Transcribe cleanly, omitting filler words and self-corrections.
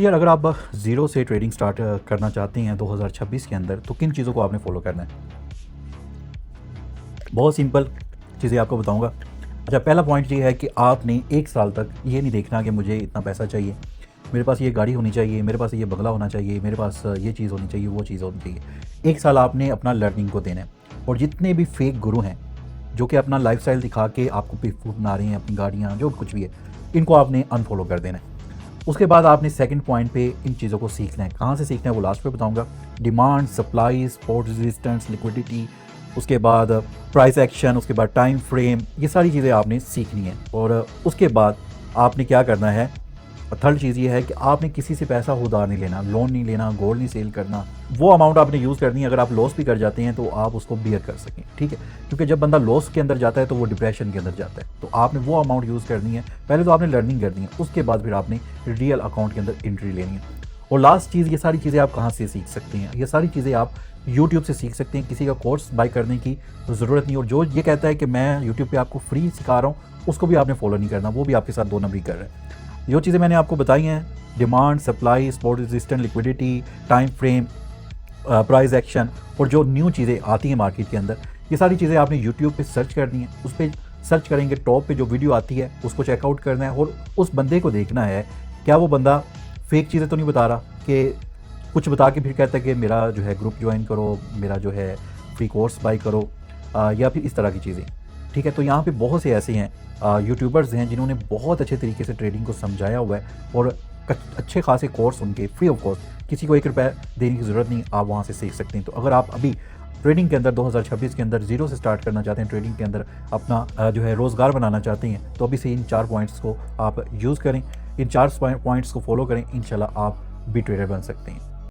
यार अगर आप ज़ीरो से ट्रेडिंग स्टार्ट करना चाहते हैं 2026 के अंदर, तो किन चीज़ों को आपने फॉलो करना है? बहुत सिंपल चीज़ें आपको बताऊंगा। अच्छा, पहला पॉइंट ये है कि आपने 1 साल तक ये नहीं देखना कि मुझे इतना पैसा चाहिए, मेरे पास ये गाड़ी होनी चाहिए, मेरे पास ये बंगला होना चाहिए, मेरे पास ये चीज़ होनी चाहिए, वो चीज़ होनी चाहिए। 1 साल आपने अपना लर्निंग को देना है। और जितने भी फेक गुरु हैं जो कि अपना लाइफस्टाइल दिखा के आपको बेवकूफ़ बना रहे हैं, अपनी गाड़ियाँ जो कुछ भी है, इनको आपने अनफॉलो कर देना है। उसके बाद आपने सेकंड पॉइंट पे इन चीज़ों को सीखना है। कहाँ से सीखना है वो लास्ट पे बताऊंगा। Demand, supply, support, resistance, liquidity, उसके बाद प्राइस एक्शन, उसके बाद टाइम फ्रेम, ये सारी चीज़ें आपने सीखनी है। और उसके बाद आपने क्या करना है, थर्ड चीज़ ये है कि आपने किसी से पैसा उधार नहीं लेना, लोन नहीं लेना, गोल्ड नहीं सेल करना। वो अमाउंट आपने यूज़ करनी है। अगर आप लॉस भी कर जाते हैं तो आप उसको बियर कर सकें, ठीक है। क्योंकि जब बंदा लॉस के अंदर जाता है तो वो डिप्रेशन के अंदर जाता है। तो आपने वो अमाउंट यूज़ करनी है। पहले तो आपने लर्निंग करनी है, उसके बाद फिर आपने रियल अकाउंट के अंदर एंट्री लेनी है। और लास्ट चीज़, ये सारी चीज़ें आप कहाँ से सीख सकते हैं? ये सारी चीज़ें आप यूट्यूब से सीख सकते हैं। किसी का कोर्स बाय करने की ज़रूरत नहीं। और जो ये कहता है कि मैं यूट्यूब पे आपको फ्री सिखा रहा हूँ, उसको भी आपने फॉलो नहीं करना, वो भी आपके साथ दो नंबरी कर रहा है। जो चीज़ें मैंने आपको बताई हैं, demand, supply, support, resistance, liquidity, time frame, price action, और जो न्यू चीज़ें आती हैं मार्केट के अंदर, ये सारी चीज़ें आपने यूट्यूब पे सर्च करनी है। उस पर सर्च करेंगे, टॉप पे जो वीडियो आती है उसको चेकआउट करना है। और उस बंदे को देखना है क्या वो बंदा फेक चीज़ें तो नहीं बता रहा, कि कुछ बता के फिर कहता है कि मेरा जो है ग्रुप ज्वाइन करो, मेरा जो है फ्री कोर्स बाय करो, या फिर इस तरह की चीज़ें, ठीक है। तो यहाँ पे बहुत से ऐसे हैं यूट्यूबर्स हैं जिन्होंने बहुत अच्छे तरीके से ट्रेडिंग को समझाया हुआ है। और अच्छे खासे कोर्स उनके फ्री ऑफ कॉस्ट, किसी को 1 रुपया देने की ज़रूरत नहीं, आप वहाँ से सीख सकते हैं। तो अगर आप अभी ट्रेडिंग के अंदर 2026 के अंदर ज़ीरो से स्टार्ट करना चाहते हैं, ट्रेडिंग के अंदर अपना जो है रोज़गार बनाना चाहते हैं, तो अभी से इन 4 पॉइंट्स को आप यूज़ करें, इन 4 पॉइंट्स को फॉलो करें। इंशाल्लाह आप भी ट्रेडर बन सकते हैं।